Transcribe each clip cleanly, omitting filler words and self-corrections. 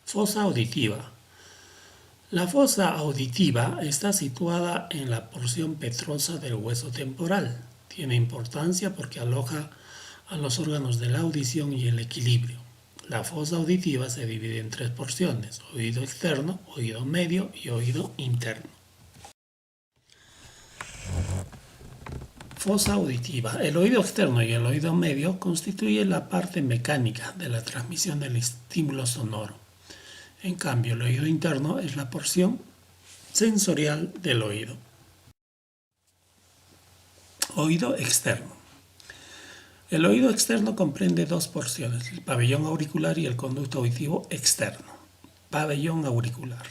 Fosa auditiva. La fosa auditiva está situada en la porción petrosa del hueso temporal. Tiene importancia porque aloja a los órganos de la audición y el equilibrio. La fosa auditiva se divide en tres porciones: oído externo, oído medio y oído interno. Fosa auditiva. El oído externo y el oído medio constituyen la parte mecánica de la transmisión del estímulo sonoro. En cambio, el oído interno es la porción sensorial del oído. Oído externo. El oído externo comprende dos porciones: el pabellón auricular y el conducto auditivo externo. Pabellón auricular.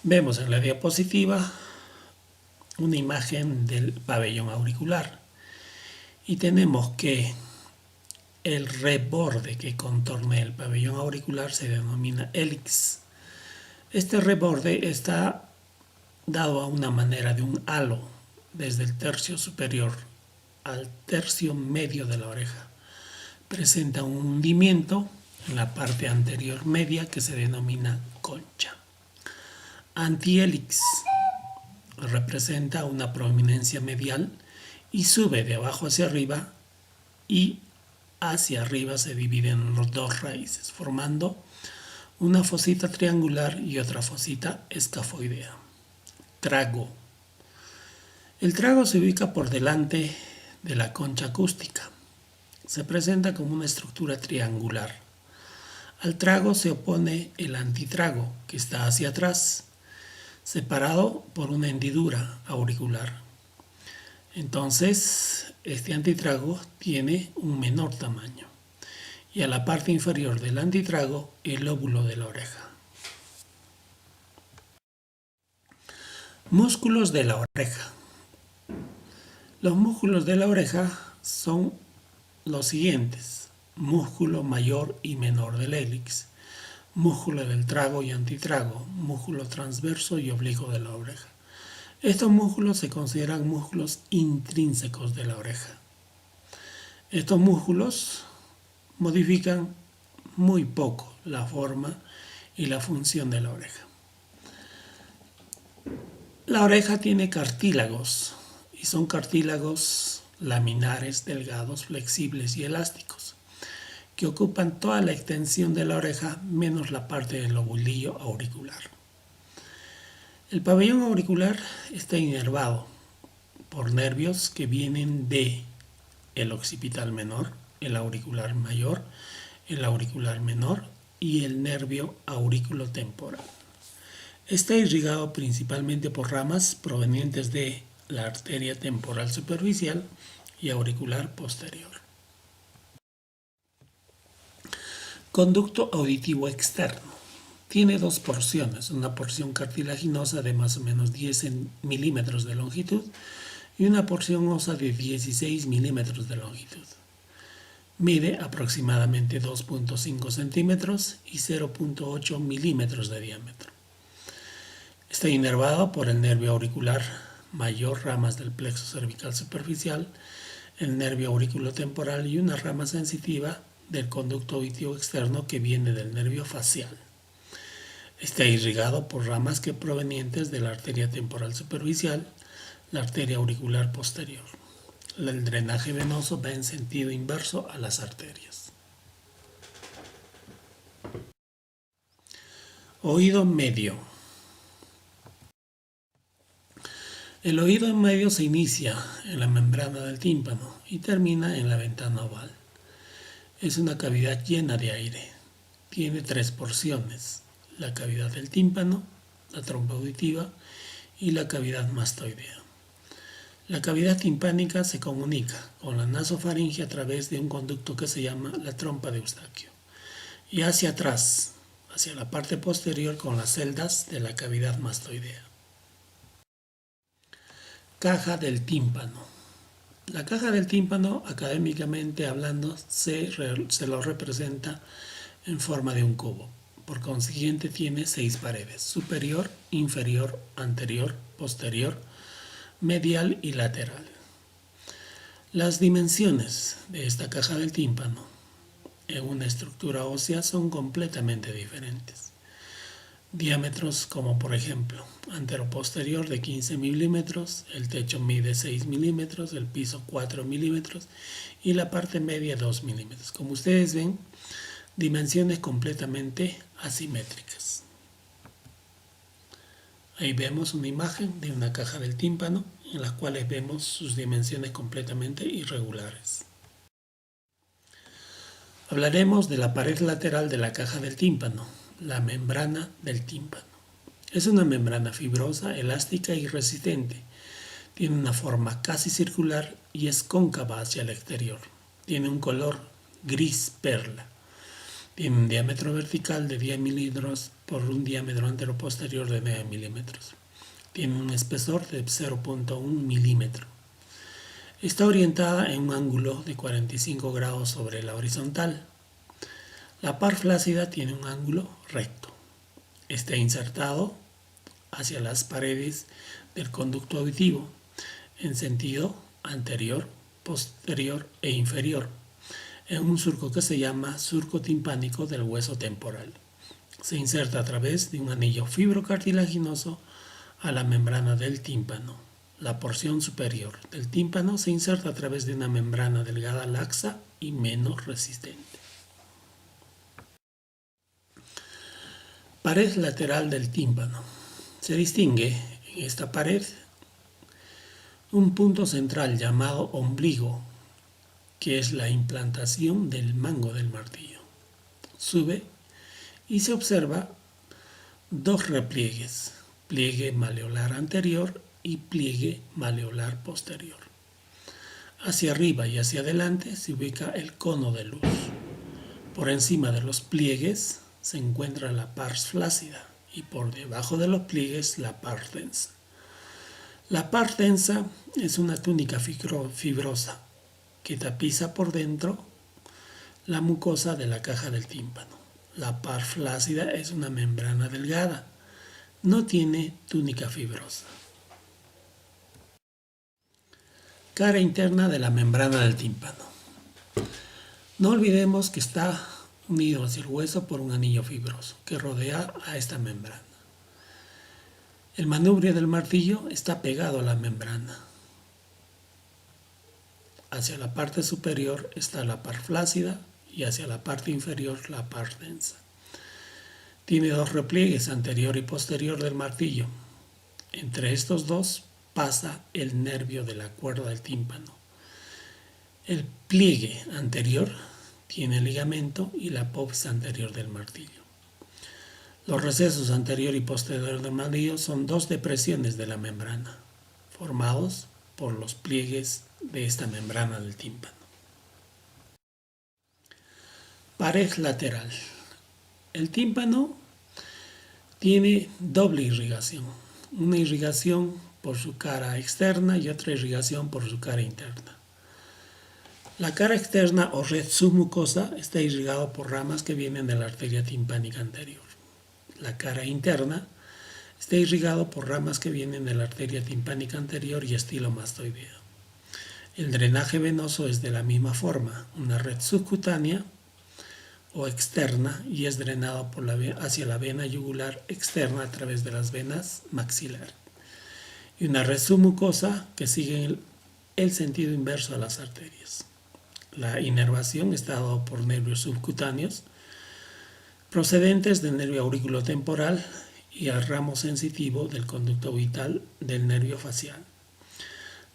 Vemos en la diapositiva una imagen del pabellón auricular y tenemos que el reborde que contorna el pabellón auricular se denomina hélix. Este reborde está dado a una manera de un halo desde el tercio superior al tercio medio de la oreja. Presenta un hundimiento en la parte anterior media que se denomina concha. Antihélix representa una prominencia medial y sube de abajo hacia arriba, y hacia arriba se dividen en los dos raíces, formando una fosita triangular y otra fosita escafoidea. Trago. El trago se ubica por delante de la concha acústica. Se presenta como una estructura triangular. Al trago se opone el antitrago, que está hacia atrás, separado por una hendidura auricular. Entonces, este antitrago tiene un menor tamaño. Y a la parte inferior del antitrago, el lóbulo de la oreja. Músculos de la oreja. Los músculos de la oreja son los siguientes: músculo mayor y menor del hélix, músculo del trago y antitrago, músculo transverso y oblicuo de la oreja. Estos músculos se consideran músculos intrínsecos de la oreja. Estos músculos modifican muy poco la forma y la función de la oreja. La oreja tiene cartílagos, y son cartílagos laminares, delgados, flexibles y elásticos, que ocupan toda la extensión de la oreja menos la parte del lobulillo auricular. El pabellón auricular está inervado por nervios que vienen de el occipital menor, el auricular mayor, el auricular menor y el nervio aurículo-temporal. Está irrigado principalmente por ramas provenientes de la arteria temporal superficial y auricular posterior. Conducto auditivo externo. Tiene dos porciones: una porción cartilaginosa de más o menos 10 milímetros de longitud y una porción ósea de 16 milímetros de longitud. Mide aproximadamente 2.5 centímetros y 0.8 milímetros de diámetro. Está inervado por el nervio auricular mayor, ramas del plexo cervical superficial, el nervio auriculotemporal y una rama sensitiva del conducto auditivo externo que viene del nervio facial. Está irrigado por ramas provenientes de la arteria temporal superficial, la arteria auricular posterior. El drenaje venoso va en sentido inverso a las arterias. Oído medio. El oído medio se inicia en la membrana del tímpano y termina en la ventana oval. Es una cavidad llena de aire. Tiene tres porciones: la cavidad del tímpano, la trompa auditiva y la cavidad mastoidea. La cavidad timpánica se comunica con la nasofaringe a través de un conducto que se llama la trompa de Eustaquio, y hacia atrás, hacia la parte posterior, con las celdas de la cavidad mastoidea. Caja del tímpano. La caja del tímpano, académicamente hablando, se lo representa en forma de un cubo. Por consiguiente, tiene 6 paredes: superior, inferior, anterior, posterior, medial y lateral. Las dimensiones de esta caja del tímpano: en una estructura ósea son completamente diferentes. Diámetros como por ejemplo antero-posterior de 15 milímetros, el techo mide 6 milímetros, el piso 4 milímetros y la parte media 2 milímetros. Como ustedes ven, dimensiones completamente asimétricas. Ahí vemos una imagen de una caja del tímpano en la cual vemos sus dimensiones completamente irregulares. Hablaremos de la pared lateral de la caja del tímpano, la membrana del tímpano. Es una membrana fibrosa, elástica y resistente. Tiene una forma casi circular y es cóncava hacia el exterior. Tiene un color gris perla. Tiene un diámetro vertical de 10 milímetros por un diámetro antero-posterior de 9 milímetros. Tiene un espesor de 0.1 milímetro. Está orientada en un ángulo de 45 grados sobre la horizontal. La par flácida tiene un ángulo recto. Está insertado hacia las paredes del conducto auditivo en sentido anterior, posterior e inferior, en un surco que se llama surco timpánico del hueso temporal. Se inserta a través de un anillo fibrocartilaginoso a la membrana del tímpano. La porción superior del tímpano se inserta a través de una membrana delgada laxa y menos resistente. Pared lateral del tímpano. Se distingue en esta pared un punto central llamado ombligo, que es la implantación del mango del martillo. Sube y se observa dos repliegues, pliegue maleolar anterior y pliegue maleolar posterior. Hacia arriba y hacia adelante se ubica el cono de luz. Por encima de los pliegues se encuentra la pars flácida y por debajo de los pliegues la pars densa. La pars densa es una túnica fibrosa que tapiza por dentro la mucosa de la caja del tímpano. La pars flácida es una membrana delgada, no tiene túnica fibrosa. Cara interna de la membrana del tímpano. No olvidemos que está unido hacia el hueso por un anillo fibroso que rodea a esta membrana. El manubrio del martillo está pegado a la membrana. Hacia la parte superior está la par flácida y hacia la parte inferior la par densa. Tiene dos repliegues, anterior y posterior del martillo. Entre estos dos pasa el nervio de la cuerda del tímpano. El pliegue anterior tiene el ligamento y la apófisis anterior del martillo. Los recesos anterior y posterior del martillo son dos depresiones de la membrana, formados por los pliegues de esta membrana del tímpano. Pared lateral. El tímpano tiene doble irrigación, una irrigación por su cara externa y otra irrigación por su cara interna. La cara externa o red submucosa está irrigada por ramas que vienen de la arteria timpánica anterior. La cara interna está irrigada por ramas que vienen de la arteria timpánica anterior y estilomastoidea. El drenaje venoso es de la misma forma, una red subcutánea o externa y es drenado hacia la vena yugular externa a través de las venas maxilares. Y una red submucosa que sigue el sentido inverso a las arterias. La inervación está dada por nervios subcutáneos procedentes del nervio auriculotemporal y al ramo sensitivo del conducto vital del nervio facial.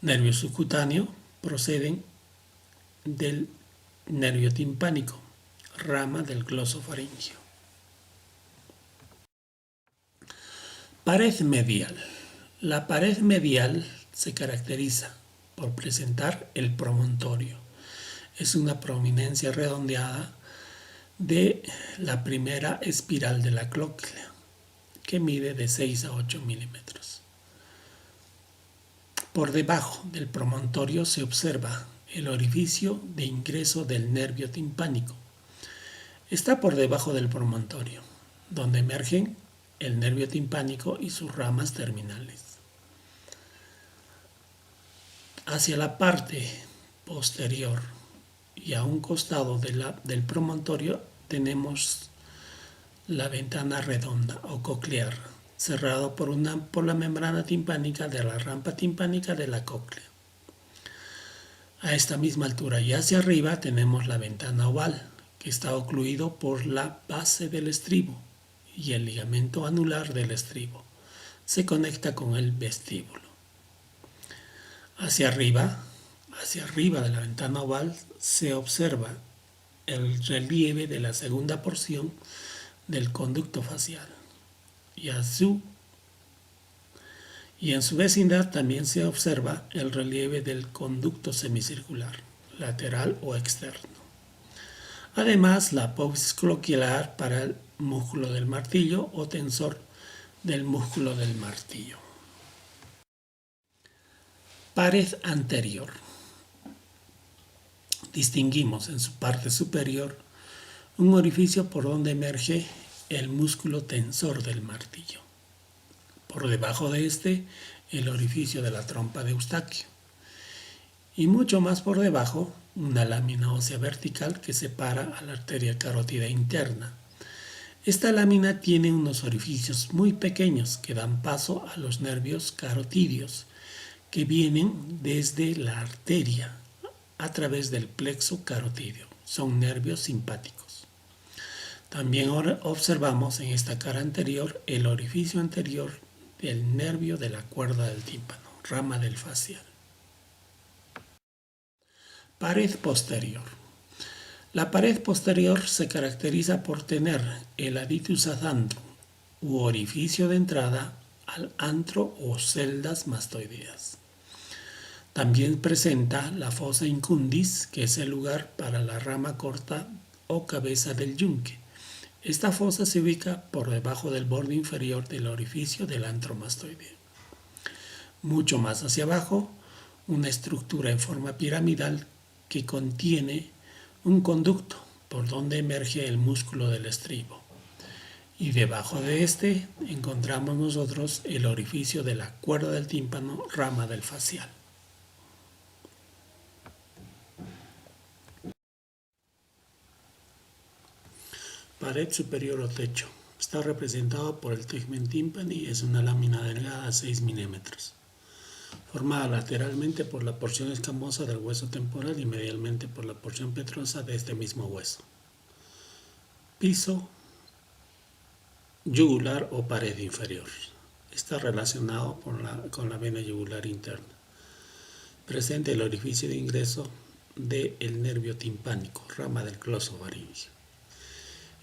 Nervio subcutáneo proceden del nervio timpánico, rama del glosofaringio. Pared medial. La pared medial se caracteriza por presentar el promontorio. Es una prominencia redondeada de la primera espiral de la cóclea, que mide de 6 a 8 milímetros. Por debajo del promontorio se observa el orificio de ingreso del nervio timpánico. Está por debajo del promontorio, donde emergen el nervio timpánico y sus ramas terminales. Hacia la parte posterior y a un costado del promontorio tenemos la ventana redonda o coclear, cerrado por la membrana timpánica de la rampa timpánica de la cóclea. A esta misma altura y hacia arriba tenemos la ventana oval, que está ocluido por la base del estribo y el ligamento anular del estribo. Se conecta con el vestíbulo. Hacia arriba de la ventana oval, se observa el relieve de la segunda porción del conducto facial y en su vecindad también se observa el relieve del conducto semicircular, lateral o externo. Además, la apófisis cloquial para el músculo del martillo o tensor del músculo del martillo. Pared anterior. Distinguimos en su parte superior un orificio por donde emerge el músculo tensor del martillo. Por debajo de este, el orificio de la trompa de Eustaquio. Y mucho más por debajo, una lámina ósea vertical que separa a la arteria carótida interna. Esta lámina tiene unos orificios muy pequeños que dan paso a los nervios carotídeos, que vienen desde la arteria a través del plexo carotídeo. Son nervios simpáticos. También observamos en esta cara anterior el orificio anterior del nervio de la cuerda del tímpano, rama del facial. Pared posterior. La pared posterior se caracteriza por tener el aditus ad antrum, u orificio de entrada al antro o celdas mastoideas. También presenta la fosa incundis, que es el lugar para la rama corta o cabeza del yunque. Esta fosa se ubica por debajo del borde inferior del orificio del antro mastoideo. Mucho más hacia abajo, una estructura en forma piramidal que contiene un conducto por donde emerge el músculo del estribo. Y debajo de este encontramos nosotros el orificio de la cuerda del tímpano, rama del facial. Pared superior o techo. Está representado por el tegmen tympani, es una lámina delgada a 6 milímetros, formada lateralmente por la porción escamosa del hueso temporal y medialmente por la porción petrosa de este mismo hueso. Piso yugular o pared inferior. Está relacionado con la vena yugular interna. Presente el orificio de ingreso del nervio timpánico, rama del glosofaringeo.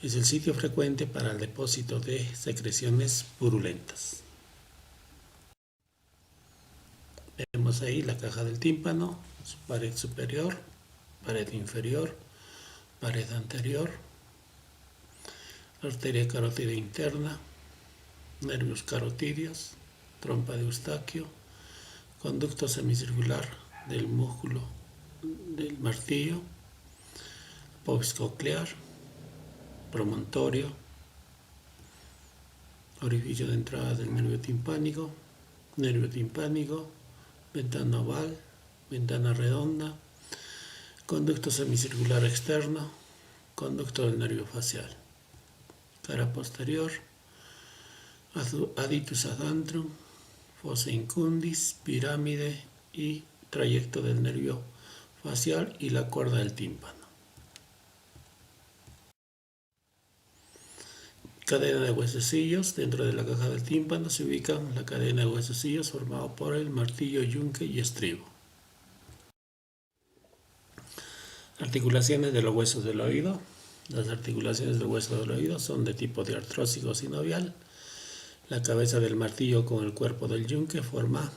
Es el sitio frecuente para el depósito de secreciones purulentas. Vemos ahí la caja del tímpano, su pared superior, pared inferior, pared anterior, arteria carótida interna, nervios carotídeos, trompa de Eustaquio, conducto semicircular del músculo del martillo, apófisis coclear, promontorio, orificio de entrada del nervio timpánico, ventana oval, ventana redonda, conducto semicircular externo, conducto del nervio facial, cara posterior, aditus ad antrum, fosa incundis, pirámide y trayecto del nervio facial y la cuerda del tímpano. Cadena de huesecillos. Dentro de la caja del tímpano se ubica la cadena de huesecillos formada por el martillo, yunque y estribo. Articulaciones de los huesos del oído. Las articulaciones del hueso del oído son de tipo diartrósico sinovial. La cabeza del martillo con el cuerpo del yunque forma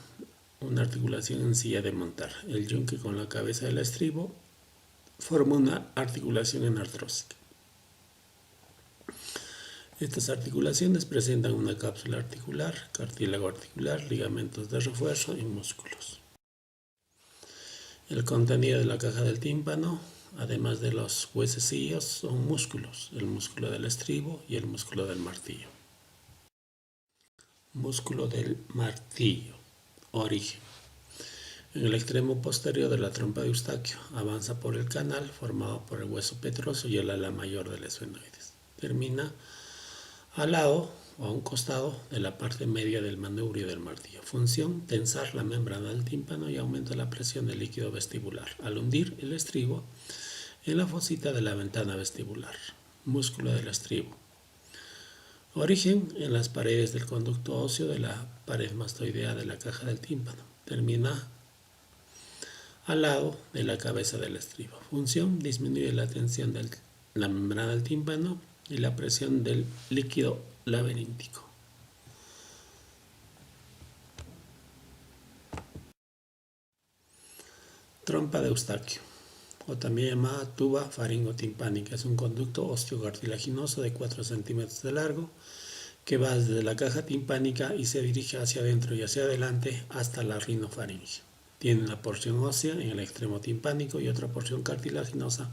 una articulación en silla de montar. El yunque con la cabeza del estribo forma una articulación enartrósica. Estas articulaciones presentan una cápsula articular, cartílago articular, ligamentos de refuerzo y músculos. El contenido de la caja del tímpano, además de los huesecillos, son músculos, el músculo del estribo y el músculo del martillo. Músculo del martillo. Origen. En el extremo posterior de la trompa de Eustaquio avanza por el canal formado por el hueso petroso y el ala mayor del esfenoides. Termina al lado o a un costado de la parte media del manubrio del martillo. Función: tensar la membrana del tímpano y aumenta la presión del líquido vestibular al hundir el estribo en la fosita de la ventana vestibular. Músculo del estribo. Origen: en las paredes del conducto óseo de la pared mastoidea de la caja del tímpano. Termina al lado de la cabeza del estribo. Función: disminuye la tensión de la membrana del tímpano y la presión del líquido laberíntico. Trompa de Eustaquio, o también llamada tuba faringotimpánica, es un conducto osteocartilaginoso de 4 centímetros de largo que va desde la caja timpánica y se dirige hacia adentro y hacia adelante hasta la rinofaringe. Tiene una porción ósea en el extremo timpánico y otra porción cartilaginosa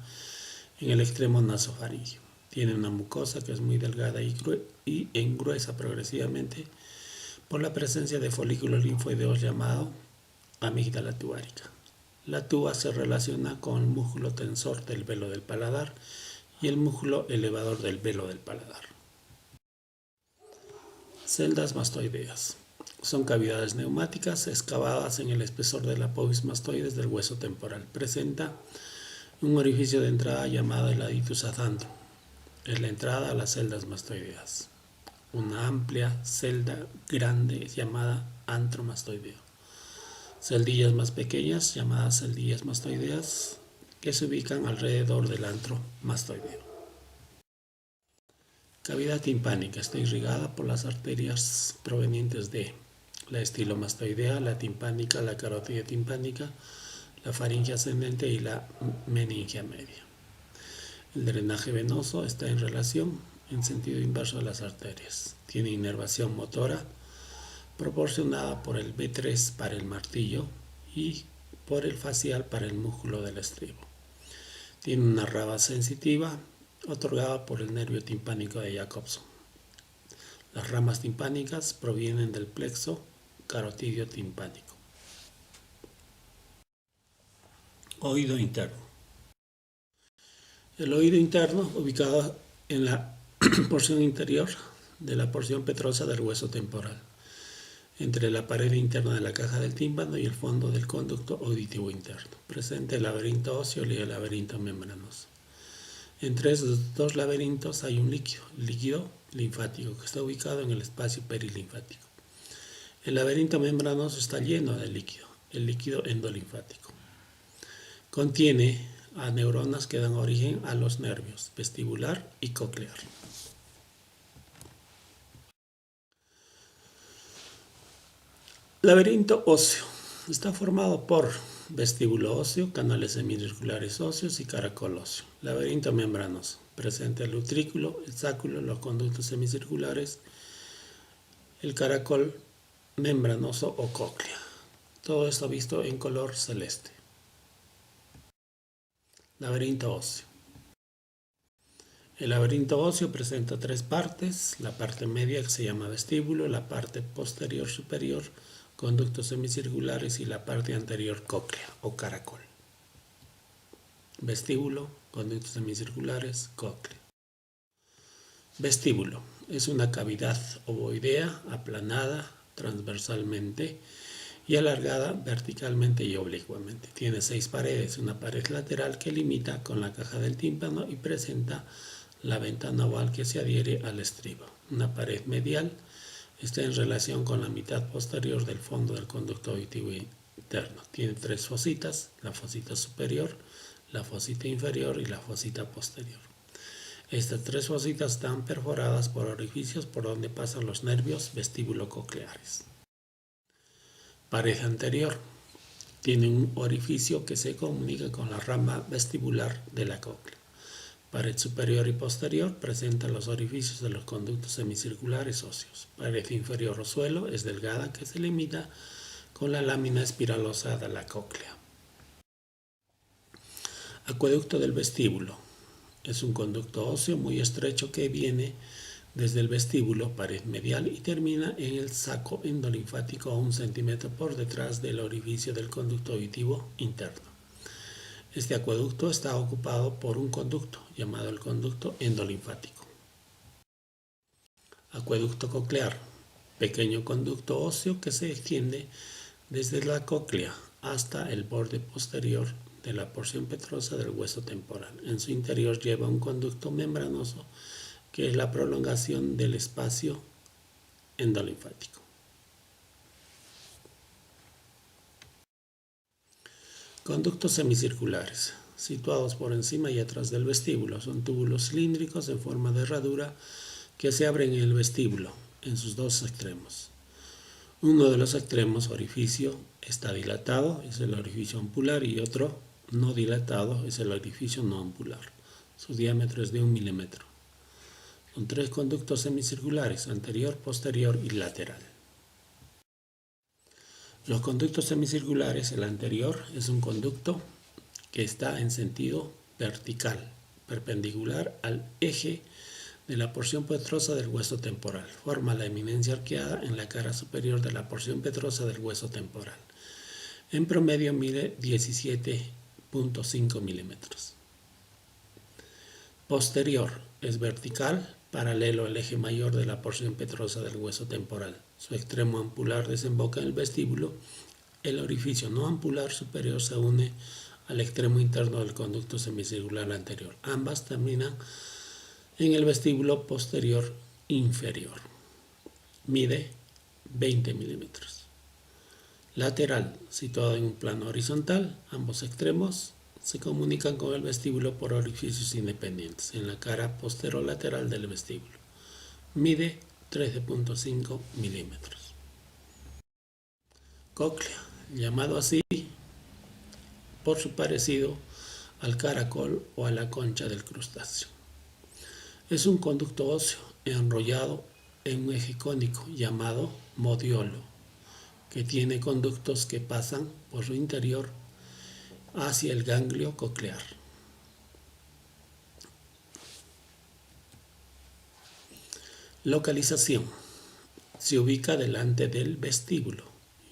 en el extremo nasofaringeo. Tiene una mucosa que es muy delgada y engruesa progresivamente por la presencia de folículos linfoideos llamado amígdala tubárica. La tuba se relaciona con el músculo tensor del velo del paladar y el músculo elevador del velo del paladar. Celdas mastoideas. Son cavidades neumáticas excavadas en el espesor de la povis mastoides del hueso temporal. Presenta un orificio de entrada llamado el aditus adantrum. Es la entrada a las celdas mastoideas. Una amplia celda grande llamada antro mastoideo. Celdillas más pequeñas llamadas celdillas mastoideas que se ubican alrededor del antro mastoideo. Cavidad timpánica. Está irrigada por las arterias provenientes de la estilomastoidea, la timpánica, la carótida timpánica, la faringe ascendente y la meningia media. El drenaje venoso está en relación en sentido inverso a las arterias. Tiene inervación motora proporcionada por el B3 para el martillo y por el facial para el músculo del estribo. Tiene una raba sensitiva otorgada por el nervio timpánico de Jacobson. Las ramas timpánicas provienen del plexo carotidio timpánico. Oído interno. El oído interno, ubicado en la porción interior de la porción petrosa del hueso temporal, entre la pared interna de la caja del tímpano y el fondo del conducto auditivo interno. Presenta el laberinto óseo y el laberinto membranoso. Entre esos dos laberintos hay un líquido linfático, que está ubicado en el espacio perilinfático. El laberinto membranoso está lleno de líquido, el líquido endolinfático. Contiene a neuronas que dan origen a los nervios vestibular y coclear. Laberinto óseo. Está formado por vestíbulo óseo, canales semicirculares óseos y caracol óseo. Laberinto membranoso. Presenta el utrículo, el sáculo, los conductos semicirculares, el caracol membranoso o cóclea. Todo esto visto en color celeste. Laberinto óseo. El laberinto óseo presenta 3 partes: la parte media, que se llama vestíbulo, la parte posterior superior, conductos semicirculares, y la parte anterior, cóclea o caracol. Vestíbulo, conductos semicirculares, cóclea. Vestíbulo es una cavidad ovoidea, aplanada transversalmente y alargada verticalmente y oblicuamente. Tiene 6 paredes, una pared lateral que limita con la caja del tímpano y presenta la ventana oval que se adhiere al estribo. Una pared medial está en relación con la mitad posterior del fondo del conducto auditivo interno. Tiene 3 fositas: la fosita superior, la fosita inferior y la fosita posterior. Estas 3 fositas están perforadas por orificios por donde pasan los nervios vestíbulo-cocleares. Pared anterior. Tiene un orificio que se comunica con la rama vestibular de la cóclea. Pared superior y posterior presenta los orificios de los conductos semicirculares óseos. Pared inferior o suelo es delgada, que se limita con la lámina espiralosa de la cóclea. Acueducto del vestíbulo. Es un conducto óseo muy estrecho que viene desde el vestíbulo, pared medial, y termina en el saco endolinfático a 1 centímetro por detrás del orificio del conducto auditivo interno. Este acueducto está ocupado por un conducto llamado el conducto endolinfático. Acueducto coclear, pequeño conducto óseo que se extiende desde la cóclea hasta el borde posterior de la porción petrosa del hueso temporal. En su interior lleva un conducto membranoso que es la prolongación del espacio endolinfático. Conductos semicirculares, situados por encima y atrás del vestíbulo, son túbulos cilíndricos en forma de herradura que se abren en el vestíbulo, en sus dos extremos. Uno de los extremos, orificio, está dilatado, es el orificio ampular, y otro no dilatado, es el orificio no ampular. Su diámetro es de 1 milímetro. Son 3 conductos semicirculares, anterior, posterior y lateral. Los conductos semicirculares, el anterior es un conducto que está en sentido vertical, perpendicular al eje de la porción petrosa del hueso temporal. Forma la eminencia arqueada en la cara superior de la porción petrosa del hueso temporal. En promedio mide 17.5 milímetros. Posterior es vertical, paralelo al eje mayor de la porción petrosa del hueso temporal. Su extremo ampular desemboca en el vestíbulo. El orificio no ampular superior se une al extremo interno del conducto semicircular anterior. Ambas terminan en el vestíbulo posterior inferior. Mide 20 milímetros. Lateral, situado en un plano horizontal, ambos extremos se comunican con el vestíbulo por orificios independientes en la cara posterolateral del vestíbulo. Mide 13.5 milímetros. Cóclea, llamado así por su parecido al caracol o a la concha del crustáceo. Es un conducto óseo enrollado en un eje cónico llamado modiolo, que tiene conductos que pasan por su interior hacia el ganglio coclear. Localización. Se ubica delante del vestíbulo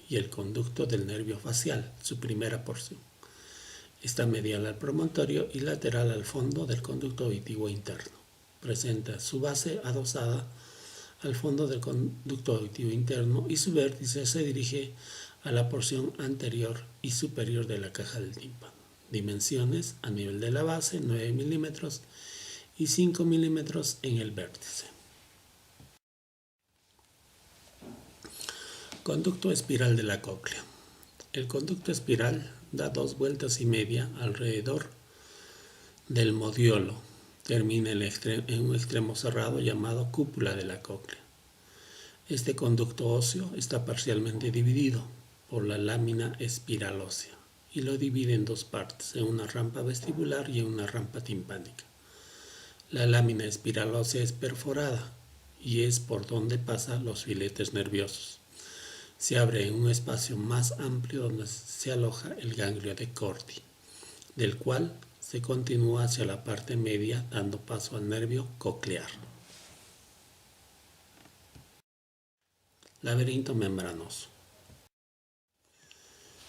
y el conducto del nervio facial, su primera porción. Está medial al promontorio y lateral al fondo del conducto auditivo interno. Presenta su base adosada al fondo del conducto auditivo interno y su vértice se dirige a la porción anterior y superior de la caja del tímpano. Dimensiones: a nivel de la base 9 milímetros y 5 milímetros en el vértice. Conducto espiral de la cóclea. El conducto espiral da 2 vueltas y media alrededor del modiolo. Termina en un extremo cerrado llamado cúpula de la cóclea. Este conducto óseo está parcialmente dividido por la lámina espiral ósea y lo divide en 2 partes, en una rampa vestibular y en una rampa timpánica. La lámina espiral ósea es perforada y es por donde pasan los filetes nerviosos. Se abre en un espacio más amplio donde se aloja el ganglio de Corti, del cual se continúa hacia la parte media dando paso al nervio coclear. Laberinto membranoso.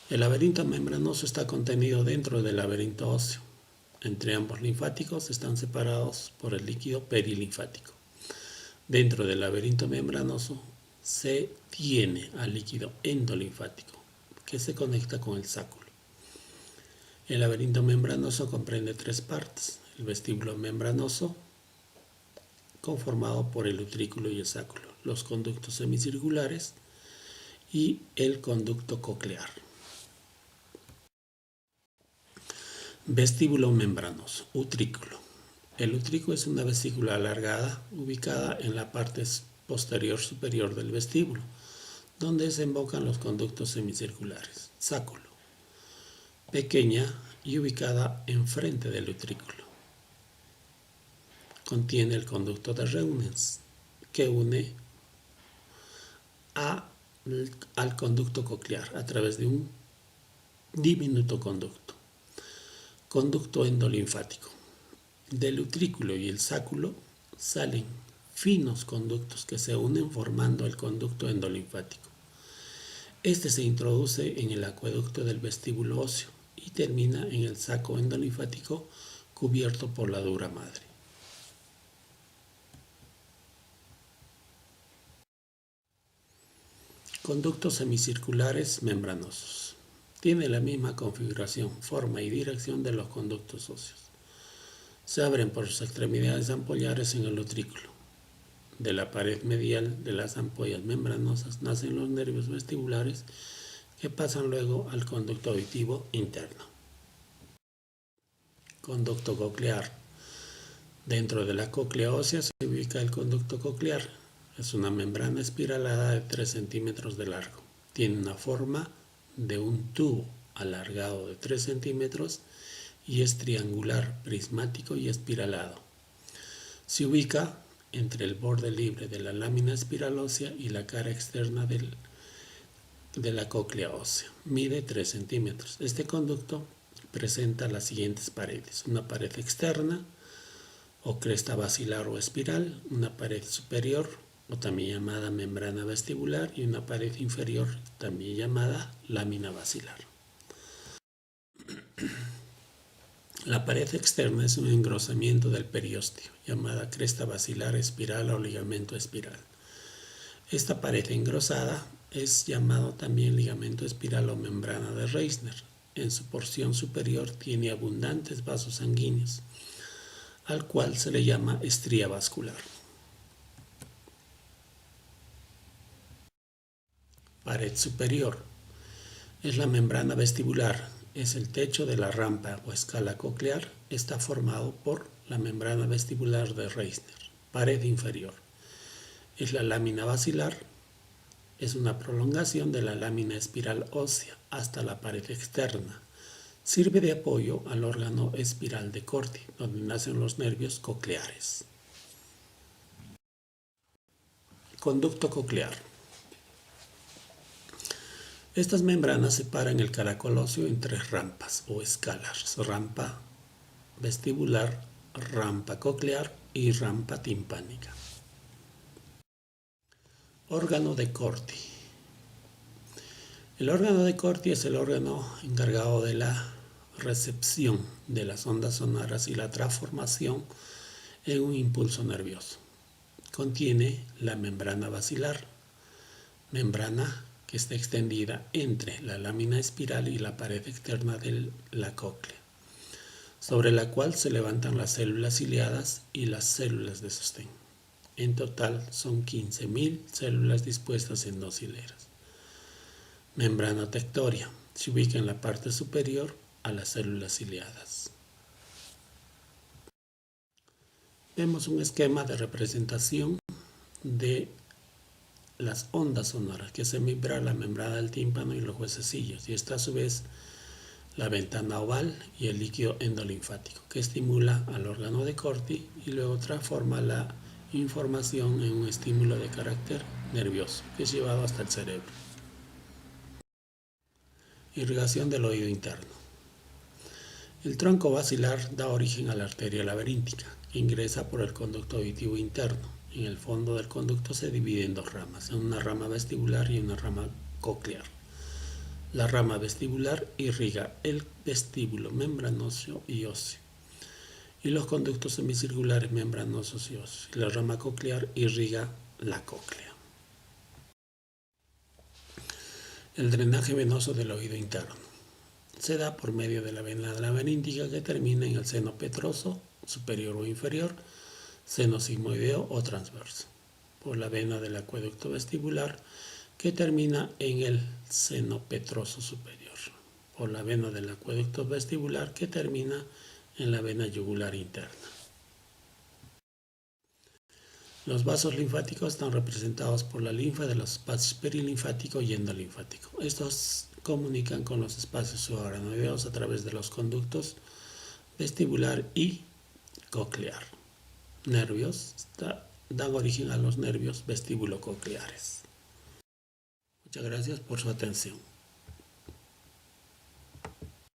El laberinto membranoso está contenido dentro del laberinto óseo. Entre ambos linfáticos están separados por el líquido perilinfático. Dentro del laberinto membranoso se tiene al líquido endolinfático que se conecta con el sáculo. El laberinto membranoso comprende 3 partes: el vestíbulo membranoso, conformado por el utrículo y el sáculo, los conductos semicirculares y el conducto coclear. Vestíbulo membranoso, utrículo. El utrículo es una vesícula alargada ubicada en la parte posterior superior del vestíbulo, donde desembocan los conductos semicirculares. Sáculo, pequeña y ubicada enfrente del utrículo. Contiene el conducto de Reunens, que une al conducto coclear a través de un diminuto conducto. Conducto endolinfático. Del utrículo y el sáculo salen finos conductos que se unen formando el conducto endolinfático. Este se introduce en el acueducto del vestíbulo óseo y termina en el saco endolinfático cubierto por la dura madre. Conductos semicirculares membranosos. Tiene la misma configuración, forma y dirección de los conductos óseos. Se abren por sus extremidades ampollares en el utrículo. De la pared medial de las ampollas membranosas nacen los nervios vestibulares que pasan luego al conducto auditivo interno. Conducto coclear. Dentro de la cóclea ósea se ubica el conducto coclear. Es una membrana espiralada de 3 centímetros de largo. Tiene una forma de un tubo alargado de 3 centímetros y es triangular, prismático y espiralado. Se ubica entre el borde libre de la lámina espiral ósea y la cara externa de la cóclea ósea. Mide 3 centímetros. Este conducto presenta las siguientes paredes: una pared externa o cresta basilar o espiral, una pared superior o también llamada membrana vestibular y una pared inferior también llamada lámina basilar. La pared externa es un engrosamiento del periósteo, llamada cresta basilar espiral o ligamento espiral. Esta pared engrosada es llamado también ligamento espiral o membrana de Reissner. En su porción superior tiene abundantes vasos sanguíneos, al cual se le llama estría vascular. Pared superior es la membrana vestibular, es el techo de la rampa o escala coclear, está formado por la membrana vestibular de Reissner. Pared inferior es la lámina basilar, es una prolongación de la lámina espiral ósea hasta la pared externa. Sirve de apoyo al órgano espiral de Corti, donde nacen los nervios cocleares. Conducto coclear. Estas membranas separan el caracol óseo en 3 rampas o escalas: rampa vestibular, rampa coclear y rampa timpánica. Órgano de Corti. El órgano de Corti es el órgano encargado de la recepción de las ondas sonoras y la transformación en un impulso nervioso. Contiene la membrana basilar, membrana que está extendida entre la lámina espiral y la pared externa de la cóclea, sobre la cual se levantan las células ciliadas y las células de sostén. En total son 15.000 células dispuestas en 2 hileras. Membrana tectoria. Se ubica en la parte superior a las células ciliadas. Vemos un esquema de representación de las ondas sonoras que se vibra la membrana del tímpano y los huesecillos, y está a su vez la ventana oval y el líquido endolinfático que estimula al órgano de Corti y luego transforma la información en un estímulo de carácter nervioso que es llevado hasta el cerebro. Irrigación del oído interno. El tronco basilar da origen a la arteria laberíntica, que ingresa por el conducto auditivo interno. En el fondo del conducto se divide en 2 ramas, en una rama vestibular y una rama coclear. La rama vestibular irriga el vestíbulo membranoso y óseo, y los conductos semicirculares membranosos y óseos. Y la rama coclear irriga la cóclea. El drenaje venoso del oído interno se da por medio de la vena laberíntica que termina en el seno petroso, superior o inferior, seno sigmoideo o transverso, por la vena del acueducto vestibular que termina en el seno petroso superior, por la vena del acueducto vestibular que termina en la vena yugular interna. Los vasos linfáticos están representados por la linfa de los espacios perilinfático y endolinfático. Estos comunican con los espacios subaranoideos a través de los conductos vestibular y coclear. Nervios dan origen a los nervios vestíbulo-cocleares. Muchas gracias por su atención.